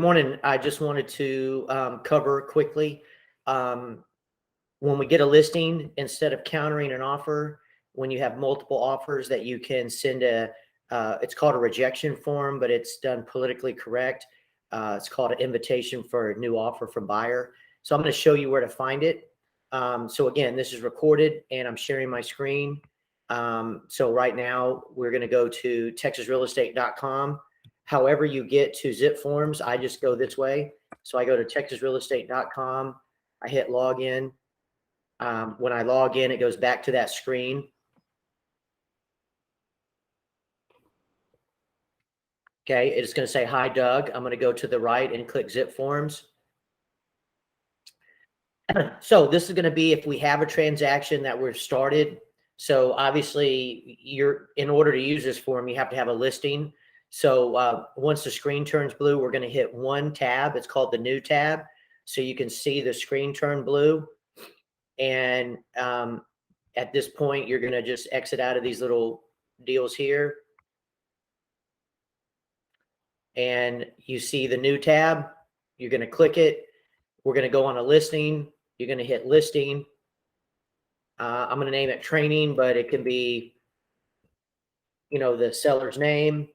Morning. I just wanted to cover quickly. Um, when we get a listing, instead of countering an offer, when you have multiple offers, that you can send it's called a rejection form, but it's done politically correct. It's called an invitation for a new offer from buyer. So I'm going to show you where to find it. So again, this is recorded and I'm sharing my screen. So right now we're going to go to texasrealestate.com. However you get to zip forms, I just go this way. So I go to texasrealestate.com. I hit login. When I log in, it goes back to that screen. Okay, it's going to say, hi, Doug. I'm going to go to the right and click zip forms. So this is going to be if we have a transaction that we've started. So obviously, in order to use this form, you have to have a listing. So once the screen turns blue, we're going to hit one tab. It's called the new tab. So you can see the screen turn blue. And at this point, you're going to just exit out of these little deals here. And you see the new tab. You're going to click it. We're going to go on a listing. You're going to hit listing. I'm going to name it training, but it can be, the seller's name.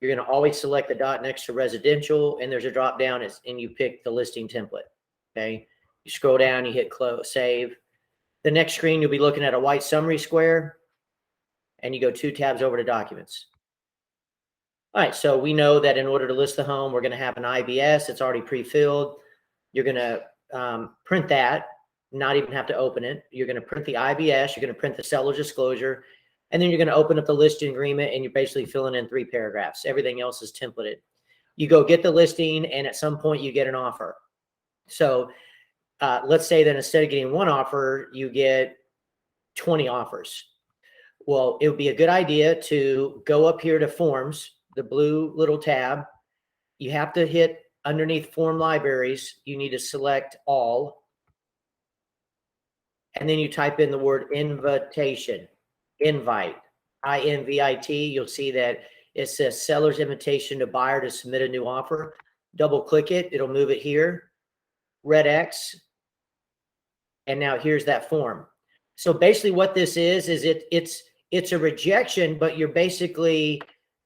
You're going to always select the dot next to residential, and there's a drop down, and you pick the listing template. Okay. You scroll down, you hit close, save. The next screen, you'll be looking at a white summary square, and you go 2 tabs over to documents. All right. So we know that in order to list the home, we're going to have an IBS. It's already pre-filled. You're going to print that, not even have to open it. You're going to print the IBS. You're going to print the seller's disclosure. And then you're going to open up the listing agreement, and you're basically filling in 3 paragraphs. Everything else is templated. You go get the listing, and at some point you get an offer. So let's say that instead of getting 1 offer, you get 20 offers. Well, it would be a good idea to go up here to forms, the blue little tab. You have to hit underneath form libraries. You need to select all. And then you type in the word invitation, invite, I-N-V-I-T. You'll see that it says seller's invitation to buyer to submit a new offer. Double click it. It'll move it here. Red X. And now here's that form. So basically what this is it's a rejection, but you're basically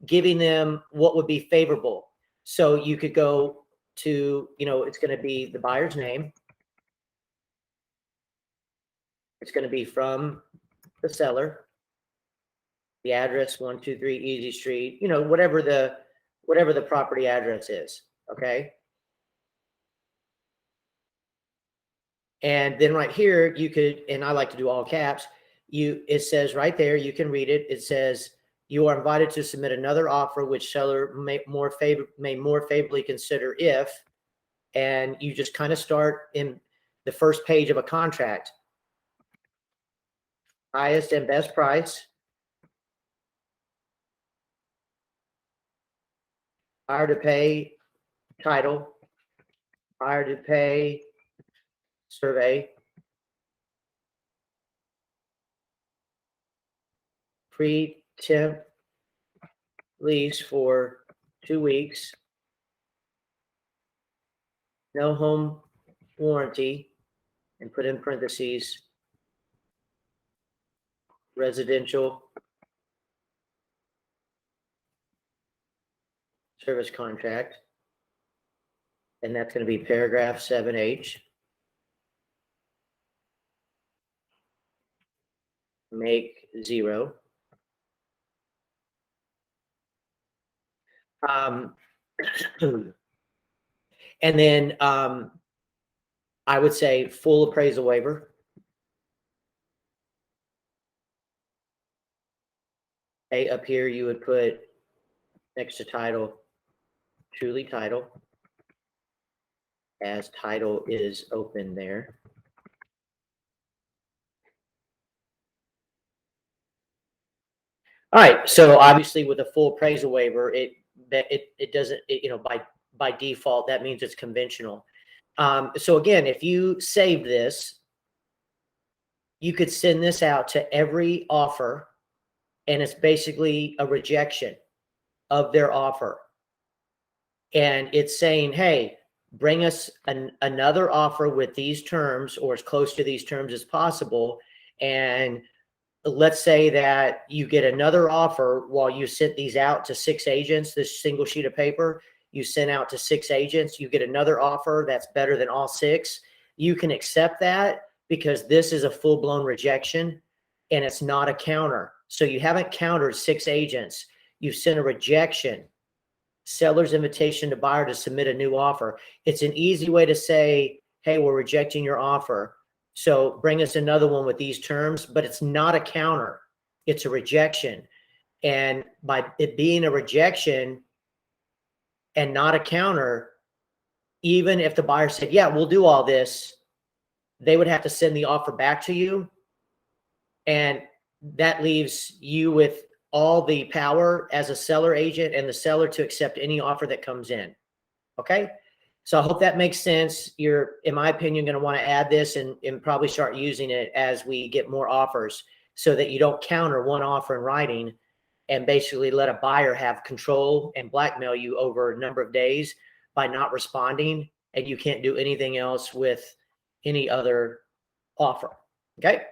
giving them what would be favorable. So you could go to, it's going to be the buyer's name. It's going to be from the seller, the address 123 Easy Street, whatever the property address is. Okay. And then right here, you could, and I like to do all caps, it says right there, you can read it. It says, you are invited to submit another offer, which seller may more favorably consider if, and you just kind of start in the first page of a contract. Highest and best price. Buyer to pay title. Buyer to pay survey. Pre-temp lease for 2 weeks. No home warranty, and put in parentheses, residential service contract. And that's going to be paragraph 7H. Make 0. And then I would say full appraisal waiver. Okay, up here you would put next to title, truly title, as title is open there. All right, so obviously with a full appraisal waiver, it doesn't, by default, that means it's conventional. So again, if you save this, you could send this out to every offer, and it's basically a rejection of their offer. and it's saying, hey, bring us another offer with these terms or as close to these terms as possible. And let's say that you get another offer while you sent these out to 6 agents, this single sheet of paper, you sent out to 6 agents, you get another offer that's better than all 6. You can accept that because this is a full-blown rejection and it's not a counter. So you haven't countered 6 agents. You've sent a rejection, seller's invitation to buyer to submit a new offer. It's an easy way to say, hey, we're rejecting your offer. So bring us another one with these terms, but it's not a counter. It's a rejection. And by it being a rejection and not a counter, even if the buyer said, yeah, we'll do all this, they would have to send the offer back to you. And that leaves you with all the power as a seller agent and the seller to accept any offer that comes in. Okay. So I hope that makes sense. You're, in my opinion, going to want to add this and probably start using it as we get more offers so that you don't counter one offer in writing and basically let a buyer have control and blackmail you over a number of days by not responding, and you can't do anything else with any other offer. Okay.